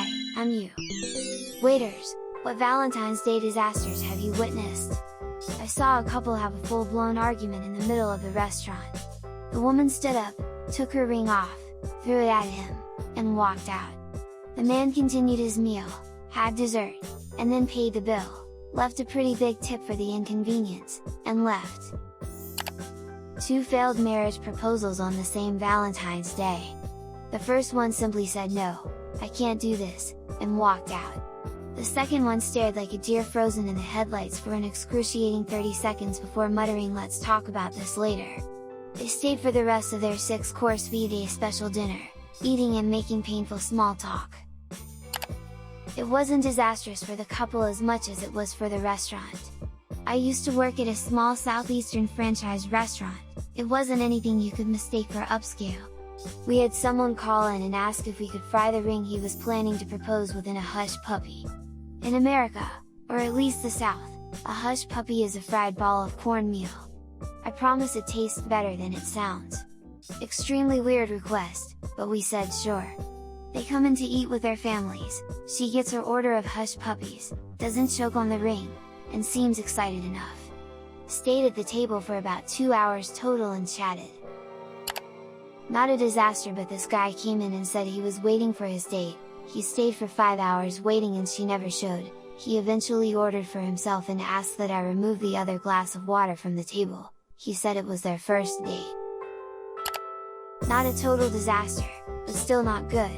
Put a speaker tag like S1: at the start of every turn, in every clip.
S1: Hi, I'm you. Waiters, what Valentine's Day disasters have you witnessed? I saw a couple have a full-blown argument in the middle of the restaurant. The woman stood up, took her ring off, threw it at him, and walked out. The man continued his meal, had dessert, and then paid the bill, left a pretty big tip for the inconvenience, and left. 2 failed marriage proposals on the same Valentine's Day. The first one simply said no, I can't do this, and walked out. The second one stared like a deer frozen in the headlights for an excruciating 30 seconds before muttering, "Let's talk about this later." They stayed for the rest of their 6-course V-Day special dinner, eating and making painful small talk. It wasn't disastrous for the couple as much as it was for the restaurant. I used to work at a small southeastern franchise restaurant. It wasn't anything you could mistake for upscale. We had someone call in and ask if we could fry the ring he was planning to propose within a hush puppy. In America, or at least the South, a hush puppy is a fried ball of cornmeal. I promise it tastes better than it sounds. Extremely weird request, but we said sure. They come in to eat with their families, she gets her order of hush puppies, doesn't choke on the ring, and seems excited enough. Stayed at the table for about 2 hours total and chatted. Not a disaster, but this guy came in and said he was waiting for his date. He stayed for 5 hours waiting and she never showed. He eventually ordered for himself and asked that I remove the other glass of water from the table. He said it was their first date. Not a total disaster, but still not good.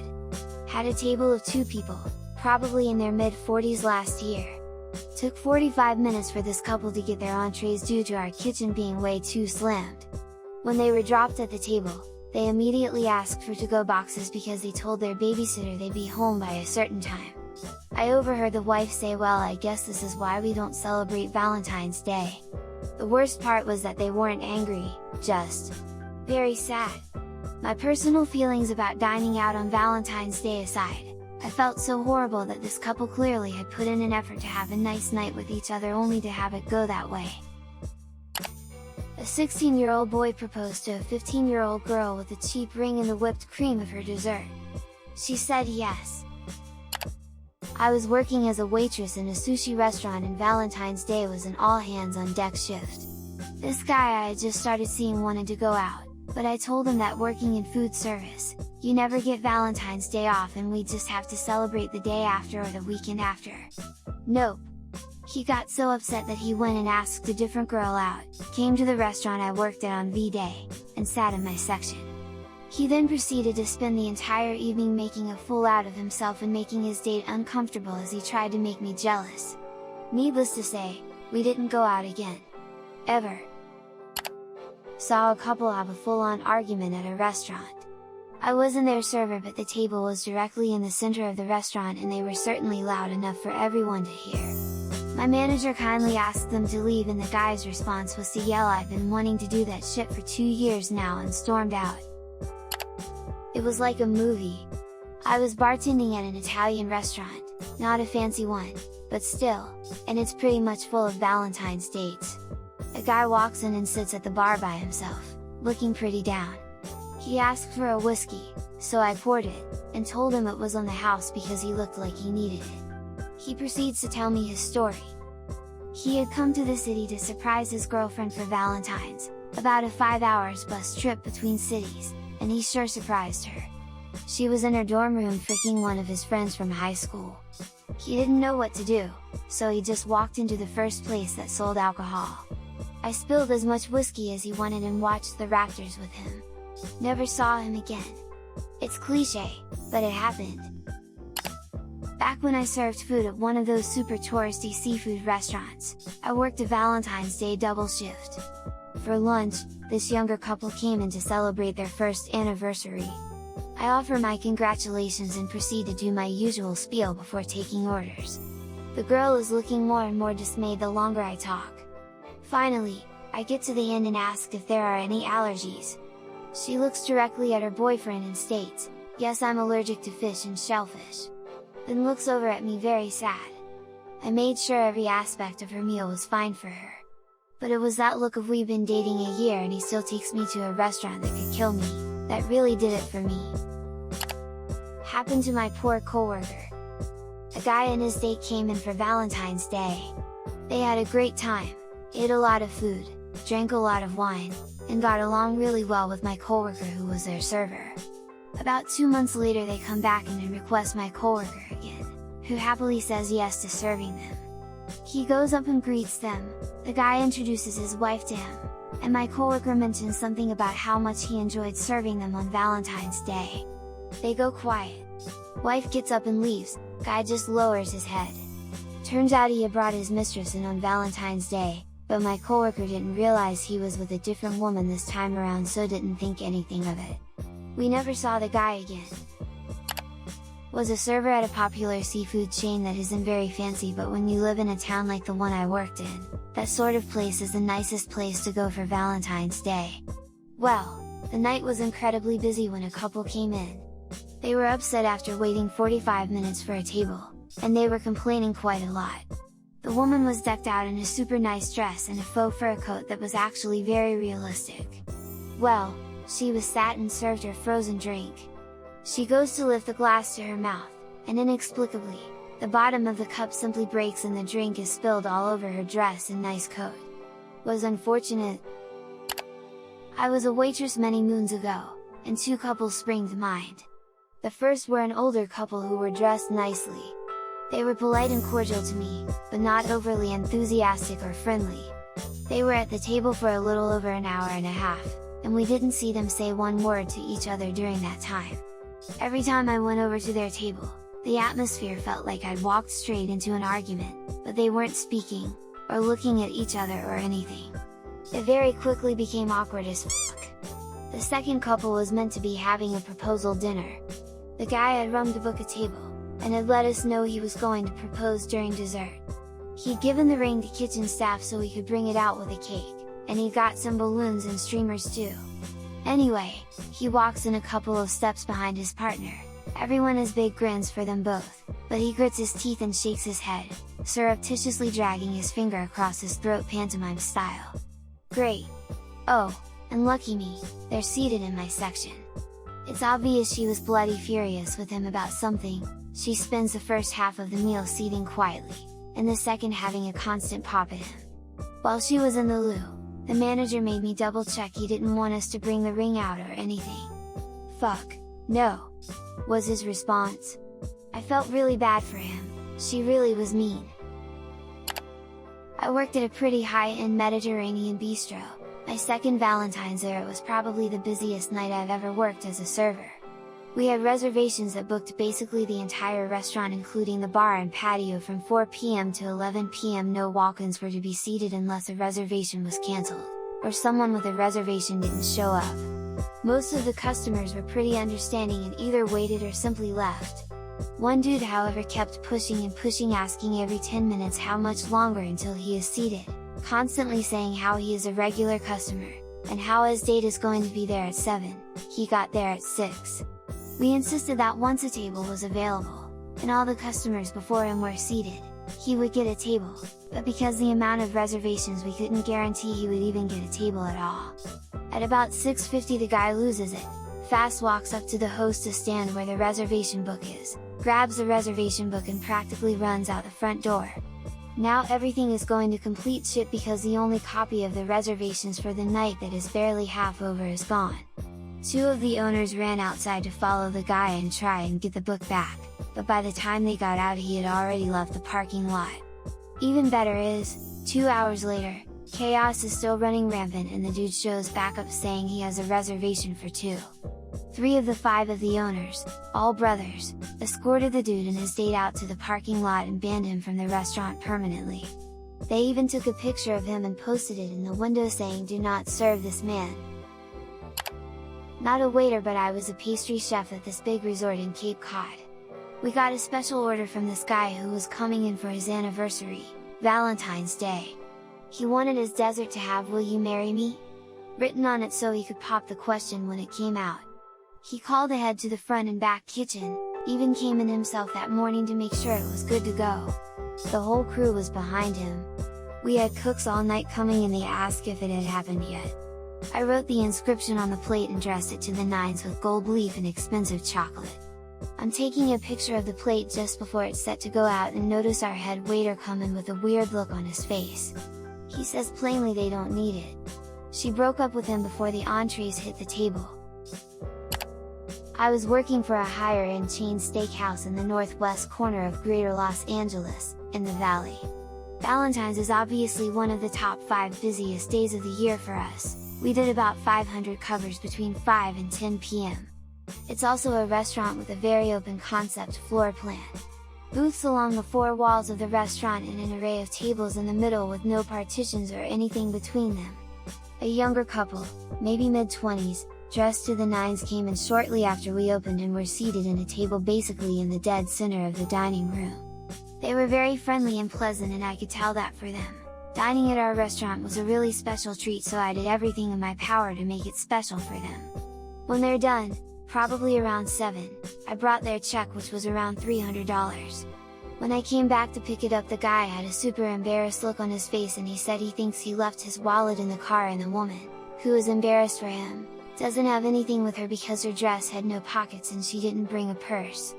S1: Had a table of 2 people, probably in their mid-40s last year. Took 45 minutes for this couple to get their entrees due to our kitchen being way too slammed. When they were dropped at the table, they immediately asked for to-go boxes because they told their babysitter they'd be home by a certain time. I overheard the wife say, "Well, I guess this is why we don't celebrate Valentine's Day." The worst part was that they weren't angry, just very sad. My personal feelings about dining out on Valentine's Day aside, I felt so horrible that this couple clearly had put in an effort to have a nice night with each other only to have it go that way. A 16-year-old boy proposed to a 15-year-old girl with a cheap ring and the whipped cream of her dessert. She said yes. I was working as a waitress in a sushi restaurant and Valentine's Day was an all-hands-on-deck shift. This guy I had just started seeing wanted to go out, but I told him that working in food service, you never get Valentine's Day off and we'd just have to celebrate the day after or the weekend after. Nope. He got so upset that he went and asked a different girl out, came to the restaurant I worked at on V-Day, and sat in my section. He then proceeded to spend the entire evening making a fool out of himself and making his date uncomfortable as he tried to make me jealous. Needless to say, we didn't go out again. Ever. Saw a couple have a full-on argument at a restaurant. I wasn't their server, but the table was directly in the center of the restaurant and they were certainly loud enough for everyone to hear. My manager kindly asked them to leave and the guy's response was to yell, "I've been wanting to do that shit for 2 years now," and stormed out. It was like a movie. I was bartending at an Italian restaurant, not a fancy one, but still, and it's pretty much full of Valentine's dates. A guy walks in and sits at the bar by himself, looking pretty down. He asked for a whiskey, so I poured it, and told him it was on the house because he looked like he needed it. He proceeds to tell me his story. He had come to the city to surprise his girlfriend for Valentine's, about a 5 hours bus trip between cities, and he sure surprised her. She was in her dorm room freaking one of his friends from high school. He didn't know what to do, so he just walked into the first place that sold alcohol. I spilled as much whiskey as he wanted and watched the Raptors with him. Never saw him again. It's cliché, but it happened. Back when I served food at one of those super touristy seafood restaurants, I worked a Valentine's Day double shift. For lunch, this younger couple came in to celebrate their first anniversary. I offer my congratulations and proceed to do my usual spiel before taking orders. The girl is looking more and more dismayed the longer I talk. Finally, I get to the end and ask if there are any allergies. She looks directly at her boyfriend and states, "Yes, I'm allergic to fish and shellfish." Then looks over at me very sad. I made sure every aspect of her meal was fine for her. But it was that look of "we've been dating a year and he still takes me to a restaurant that could kill me," that really did it for me. Happened to my poor coworker. A guy and his date came in for Valentine's Day. They had a great time, ate a lot of food, drank a lot of wine, and got along really well with my coworker who was their server. About 2 months later they come back and request my coworker again, who happily says yes to serving them. He goes up and greets them, the guy introduces his wife to him, and my coworker mentions something about how much he enjoyed serving them on Valentine's Day. They go quiet. Wife gets up and leaves, guy just lowers his head. Turns out he had brought his mistress in on Valentine's Day, but my coworker didn't realize he was with a different woman this time around, so didn't think anything of it. We never saw the guy again. Was a server at a popular seafood chain that isn't very fancy, but when you live in a town like the one I worked in, that sort of place is the nicest place to go for Valentine's Day. Well, the night was incredibly busy when a couple came in. They were upset after waiting 45 minutes for a table, and they were complaining quite a lot. The woman was decked out in a super nice dress and a faux fur coat that was actually very realistic. Well, she was sat and served her frozen drink. She goes to lift the glass to her mouth, and inexplicably, the bottom of the cup simply breaks and the drink is spilled all over her dress and nice coat. Was unfortunate. I was a waitress many moons ago, and 2 couples spring to mind. The first were an older couple who were dressed nicely. They were polite and cordial to me, but not overly enthusiastic or friendly. They were at the table for a little over an hour and a half, and we didn't see them say one word to each other during that time. Every time I went over to their table, the atmosphere felt like I'd walked straight into an argument, but they weren't speaking, or looking at each other or anything. It very quickly became awkward as fuck. The second couple was meant to be having a proposal dinner. The guy had rung to book a table, and had let us know he was going to propose during dessert. He'd given the ring to kitchen staff so he could bring it out with a cake, and he got some balloons and streamers too. Anyway, he walks in a couple of steps behind his partner, everyone has big grins for them both, but he grits his teeth and shakes his head, surreptitiously dragging his finger across his throat pantomime style. Great! Oh, and lucky me, they're seated in my section. It's obvious she was bloody furious with him about something. She spends the first half of the meal seating quietly, and the second having a constant pop at him. While she was in the loo, the manager made me double check he didn't want us to bring the ring out or anything. Fuck, no! Was his response. I felt really bad for him, she really was mean. I worked at a pretty high-end Mediterranean bistro. My second Valentine's there. It was probably the busiest night I've ever worked as a server. We had reservations that booked basically the entire restaurant including the bar and patio from 4 p.m. to 11 p.m. No walk-ins were to be seated unless a reservation was cancelled, or someone with a reservation didn't show up. Most of the customers were pretty understanding and either waited or simply left. One dude however kept pushing and pushing, asking every 10 minutes how much longer until he is seated, constantly saying how he is a regular customer, and how his date is going to be there at 7, he got there at 6. We insisted that once a table was available, and all the customers before him were seated, he would get a table, but because the amount of reservations we couldn't guarantee he would even get a table at all. At about 6:50 the guy loses it, fast walks up to the hostess stand where the reservation book is, grabs the reservation book and practically runs out the front door. Now everything is going to complete shit because the only copy of the reservations for the night that is barely half over is gone. 2 of the owners ran outside to follow the guy and try and get the book back, but by the time they got out he had already left the parking lot. Even better is, 2 hours later, chaos is still running rampant and the dude shows back up saying he has a reservation for 2. 3 of the 5 of the owners, all brothers, escorted the dude and his date out to the parking lot and banned him from the restaurant permanently. They even took a picture of him and posted it in the window saying "Do not serve this man." Not a waiter, but I was a pastry chef at this big resort in Cape Cod. We got a special order from this guy who was coming in for his anniversary, Valentine's Day. He wanted his dessert to have "Will you marry me?" written on it so he could pop the question when it came out. He called ahead to the front and back kitchen, even came in himself that morning to make sure it was good to go. The whole crew was behind him. We had cooks all night coming and they asked if it had happened yet. I wrote the inscription on the plate and dressed it to the nines with gold leaf and expensive chocolate. I'm taking a picture of the plate just before it's set to go out and notice our head waiter come in with a weird look on his face. He says plainly they don't need it. She broke up with him before the entrees hit the table. I was working for a higher-end chain steakhouse in the northwest corner of Greater Los Angeles, in the Valley. Valentine's is obviously one of the top 5 busiest days of the year for us. We did about 500 covers between 5 and 10 p.m. It's also a restaurant with a very open concept floor plan. Booths along the 4 walls of the restaurant and an array of tables in the middle with no partitions or anything between them. A younger couple, maybe mid-20s, dressed to the nines came in shortly after we opened and were seated in a table basically in the dead center of the dining room. They were very friendly and pleasant, and I could tell that for them. Dining at our restaurant was a really special treat, so I did everything in my power to make it special for them. When they're done, probably around 7, I brought their check, which was around $300. When I came back to pick it up, the guy had a super embarrassed look on his face, and he said he thinks he left his wallet in the car, and the woman, who was embarrassed for him, doesn't have anything with her because her dress had no pockets and she didn't bring a purse.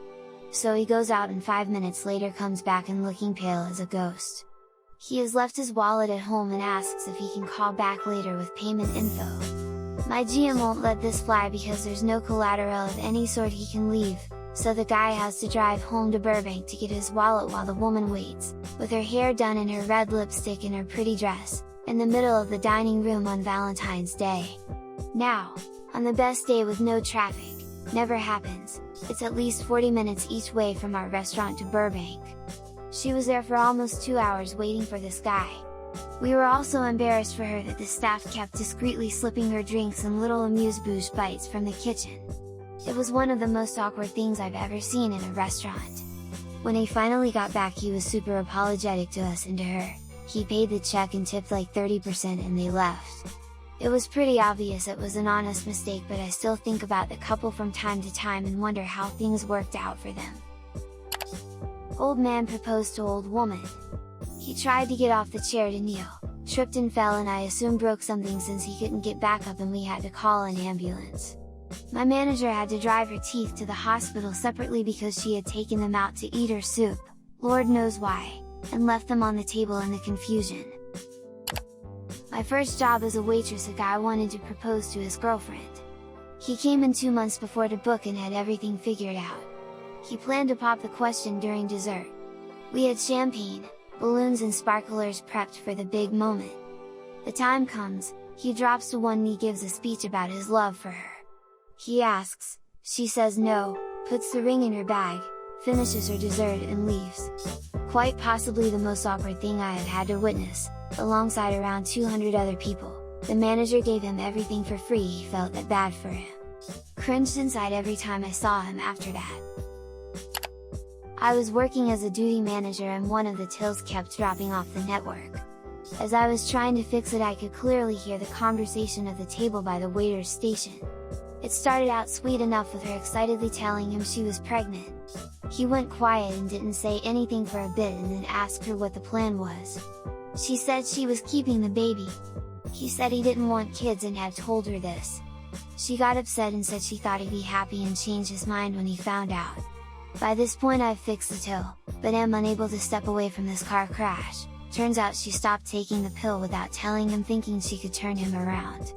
S1: So he goes out and 5 minutes later comes back and looking pale as a ghost. He has left his wallet at home and asks if he can call back later with payment info. My GM won't let this fly because there's no collateral of any sort he can leave, so the guy has to drive home to Burbank to get his wallet while the woman waits, with her hair done and her red lipstick and her pretty dress, in the middle of the dining room on Valentine's Day. Now, on the best day with no traffic, never happens, it's at least 40 minutes each way from our restaurant to Burbank. She was there for almost 2 hours waiting for this guy. We were also embarrassed for her that the staff kept discreetly slipping her drinks and little amuse-bouche bites from the kitchen. It was one of the most awkward things I've ever seen in a restaurant. When he finally got back, he was super apologetic to us and to her. He paid the check and tipped like 30% and they left. It was pretty obvious it was an honest mistake, but I still think about the couple from time to time and wonder how things worked out for them. Old man proposed to old woman. He tried to get off the chair to kneel, tripped and fell, and I assume broke something since he couldn't get back up and we had to call an ambulance. My manager had to drive her teeth to the hospital separately because she had taken them out to eat her soup, Lord knows why, and left them on the table in the confusion. My first job as a waitress, a guy wanted to propose to his girlfriend. He came in 2 months before to book and had everything figured out. He planned to pop the question during dessert. We had champagne, balloons and sparklers prepped for the big moment. The time comes, he drops to one knee, gives a speech about his love for her. He asks, she says no, puts the ring in her bag, finishes her dessert and leaves. Quite possibly the most awkward thing I have had to witness, alongside around 200 other people. The manager gave him everything for free. He felt that bad for him. Cringed inside every time I saw him after that. I was working as a duty manager and one of the tills kept dropping off the network. As I was trying to fix it, I could clearly hear the conversation at the table by the waiter's station. It started out sweet enough with her excitedly telling him she was pregnant. He went quiet and didn't say anything for a bit and then asked her what the plan was. She said she was keeping the baby. He said he didn't want kids and had told her this. She got upset and said she thought he'd be happy and changed his mind when he found out. By this point I've fixed the till, but am unable to step away from this car crash. Turns out she stopped taking the pill without telling him, thinking she could turn him around.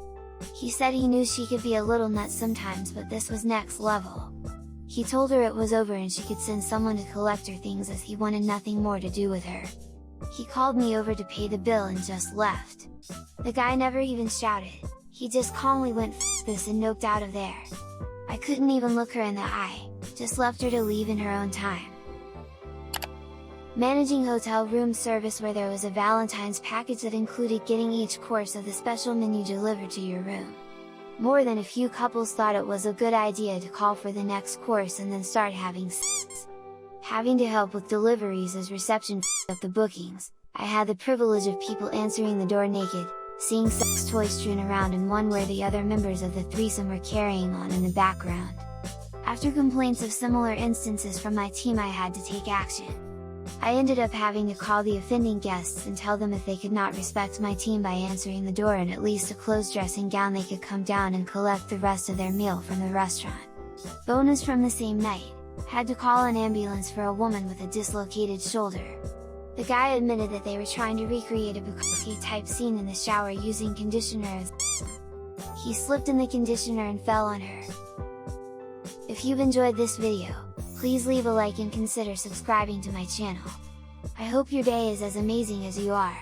S1: He said he knew she could be a little nuts sometimes, but this was next level. He told her it was over and she could send someone to collect her things, as he wanted nothing more to do with her. He called me over to pay the bill and just left. The guy never even shouted, he just calmly went "F this" and noped out of there. I couldn't even look her in the eye, just left her to leave in her own time. Managing hotel room service, where there was a Valentine's package that included getting each course of the special menu delivered to your room. More than a few couples thought it was a good idea to call for the next course and then start having sex. Having to help with deliveries as reception up the bookings, I had the privilege of people answering the door naked, seeing sex toys strewn around and one where the other members of the threesome were carrying on in the background. After complaints of similar instances from my team, I had to take action. I ended up having to call the offending guests and tell them if they could not respect my team by answering the door in at least a closed dressing gown, they could come down and collect the rest of their meal from the restaurant. Bonus from the same night, Had to call an ambulance for a woman with a dislocated shoulder. The guy admitted that they were trying to recreate a Bukowski-type scene in the shower using conditioner as he slipped in the conditioner and fell on her. If you've enjoyed this video, please leave a like and consider subscribing to my channel. I hope your day is as amazing as you are.